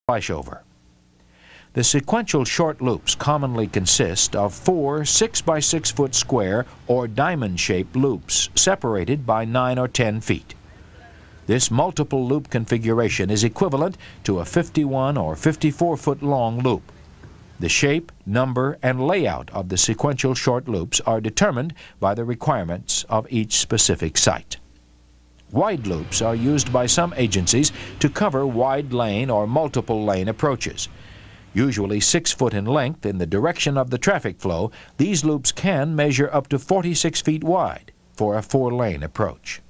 flashover. The sequential short loops commonly consist of 4 6-by-6-foot square or diamond-shaped loops separated by 9 or 10 feet. This multiple loop configuration is equivalent to a 51 or 54-foot long loop. The shape, number, and layout of the sequential short loops are determined by the requirements of each specific site. Wide loops are used by some agencies to cover wide lane or multiple lane approaches. Usually 6 foot in length in the direction of the traffic flow, these loops can measure up to 46 feet wide for a 4-lane approach.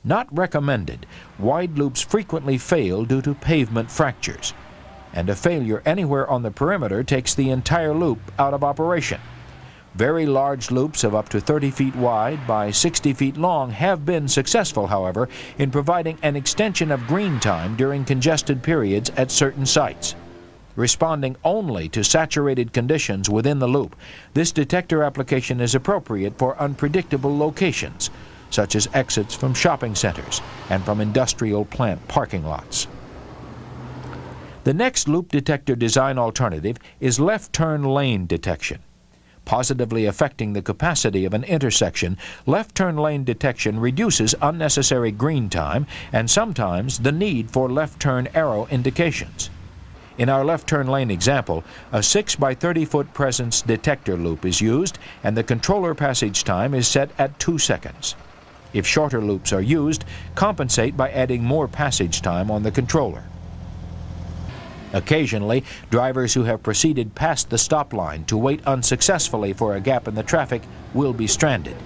Not recommended, wide loops frequently fail due to pavement fractures, and a failure anywhere on the perimeter takes the entire loop out of operation. Very large loops of up to 30 feet wide by 60 feet long have been successful, however, in providing an extension of green time during congested periods at certain sites. Responding only to saturated conditions within the loop, this detector application is appropriate for unpredictable locations, such as exits from shopping centers and from industrial plant parking lots. The next loop detector design alternative is left turn lane detection. Positively affecting the capacity of an intersection, left turn lane detection reduces unnecessary green time and sometimes the need for left turn arrow indications. In our left turn lane example, a 6-by-30-foot presence detector loop is used and the controller passage time is set at 2 seconds. If shorter loops are used, compensate by adding more passage time on the controller. Occasionally, drivers who have proceeded past the stop line to wait unsuccessfully for a gap in the traffic will be stranded.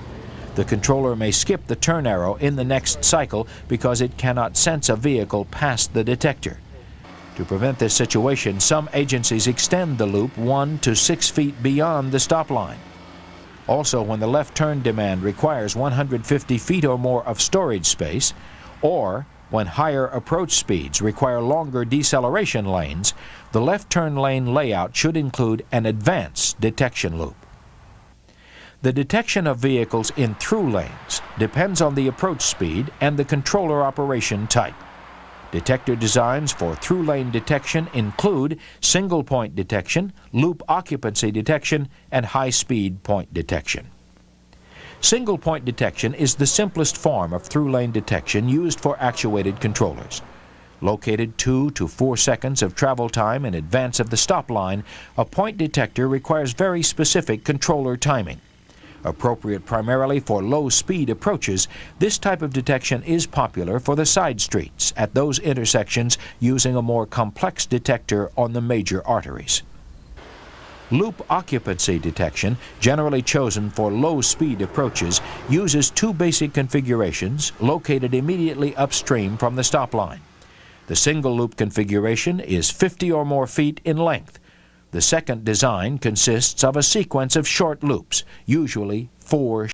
The controller may skip the turn arrow in the next cycle because it cannot sense a vehicle past the detector. To prevent this situation, some agencies extend the loop 1 to 6 feet beyond the stop line. Also, when the left turn demand requires 150 feet or more of storage space, or when higher approach speeds require longer deceleration lanes, the left turn lane layout should include an advanced detection loop. The detection of vehicles in through lanes depends on the approach speed and the controller operation type. Detector designs for through lane detection include single point detection, loop occupancy detection, and high-speed point detection. Single point detection is the simplest form of through lane detection used for actuated controllers. Located 2 to 4 seconds of travel time in advance of the stop line, a point detector requires very specific controller timing. Appropriate primarily for low-speed approaches, this type of detection is popular for the side streets at those intersections using a more complex detector on the major arteries. Loop occupancy detection, generally chosen for low-speed approaches, uses 2 basic configurations located immediately upstream from the stop line. The single loop configuration is 50 or more feet in length. The second design consists of a sequence of short loops, usually 4.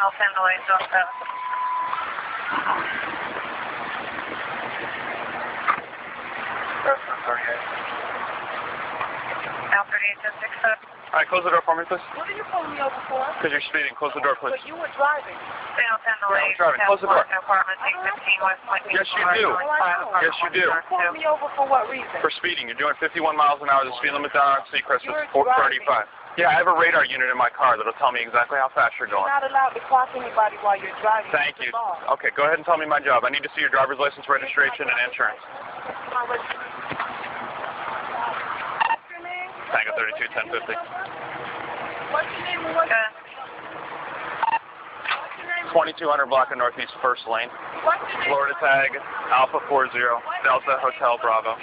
Channel 10 delays, don't go. Now 38, 1067. All right, close the door for me, please. What are you pulling me over for? Because you're speeding. Close the door, please. But you were driving. Channel 10 delays. I'm driving. Close the door. Apartment 615 West Lincoln. Yes, you do. Yes, you do. You pulled me over for what reason? For speeding. You're doing 51 miles an hour. The speed limit down on Seacrest is You're 435. Yeah, I have a radar unit in my car that'll tell me exactly how fast you're You're going. not allowed to clock anybody while you're driving. Thank you. Okay, go ahead and tell me my job. I need to see your driver's license, registration, and insurance. Tango 32, 1050. What's your name and what's your 2200 block of Northeast 1st Lane. name? Florida tag, Alpha 40, Delta Hotel Bravo,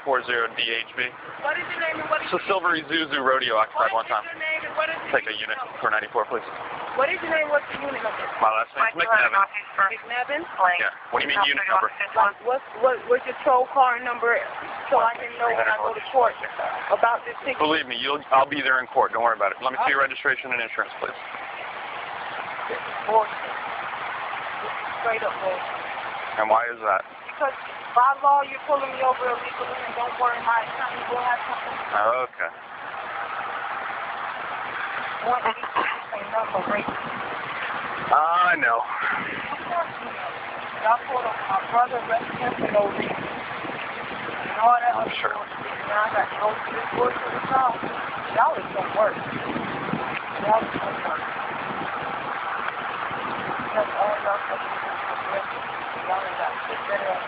A40DHB. What is your name and what is It's a silver Isuzu rodeo occupied one time. your name and what is Take a unit, 494, please. What is your name? What's the unit number? My last name's McNevin. McNevin? Yeah. What do you mean unit number? Like what's your tow car number so I can know when I go to court about this ticket? Believe me, I'll be there in court. Don't worry about it. Let me see your registration and insurance, please. Bullshit. Straight up bullshit. And why is that? Because by law you're pulling me over illegally and don't worry, my attorney will have something. Okay. One of these people say nothing but rape. I know. Y'all pulled up my brother, resident for no reason. And all that I'm other sure. bullshit. Now I got to go through this bullshit with y'all. Y'all is some work. Y'all is some work. That's all y'all fucking do. Y'all ain't got shit better than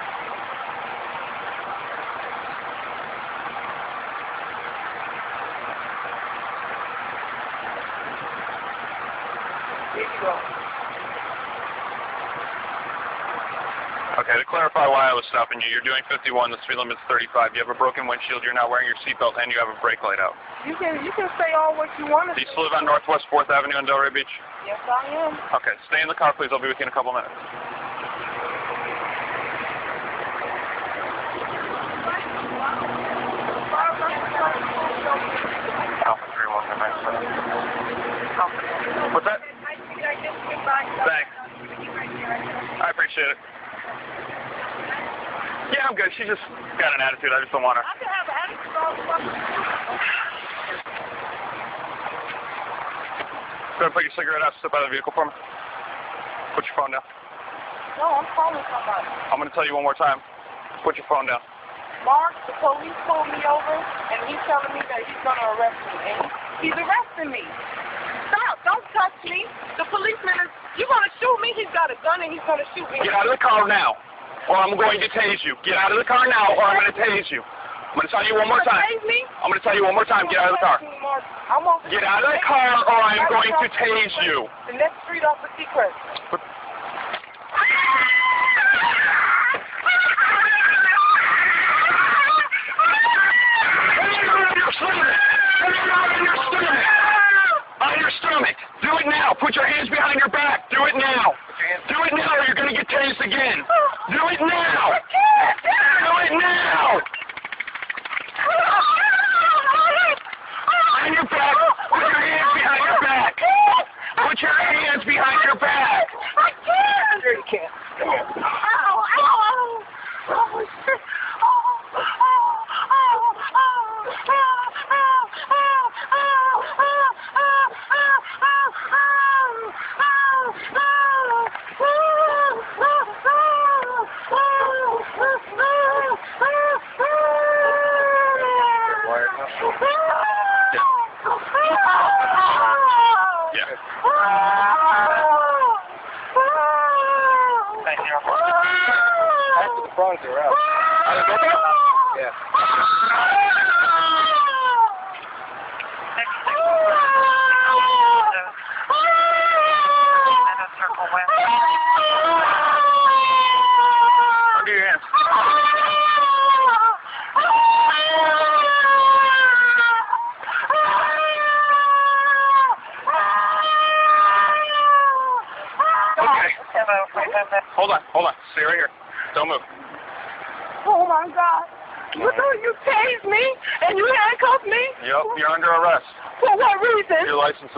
Okay, to clarify why I was stopping you, you're doing 51, the speed limit's 35, you have a broken windshield, you're not wearing your seatbelt, and you have a brake light out. You can say all what you want to Do you still live on Northwest 4th Avenue in Delray Beach? Yes, I am. Okay, stay in the car, please. I'll be with you in a couple minutes. Alpha 31, what's that? Thanks. I appreciate it. Yeah, I'm good. She just got an attitude. I just don't want her. I can have an attitude all the fucking Go ahead and put your cigarette out. Step out of the vehicle for me. Put your phone down. No, I'm calling somebody. I'm going to tell you one more time. Put your phone down. Mark, the police pulled me over, and he's telling me that he's going to arrest me. And he's arresting me. Stop. Don't touch me. The policeman is, you're going to shoot me? He's got a gun, and he's going to shoot me. Get out of the car now, or I'm going to tase you. Get out of the car now, or I'm going to tase you. I'm going to tell you one more time. I'm going to tell you one more time. Get out of the car. Get out of the car, or I'm going to tase you. The next street off of Seacrest. On your stomach. Do it now. Put your hands behind your back. Do it now. Do it now, or you're going to get tased again. Do it now. Do it now. On your back. Put your hands behind your back. Put your hands behind your back. I can't. Sure you can't. Come here. Ow, ow. Oh, shit. After the frogs are out. Yeah. Under your hands. Hold on. Stay right here. Don't move. Oh my God. You tased me and you handcuffed me? Yep, you're under arrest. For what reason? Your license is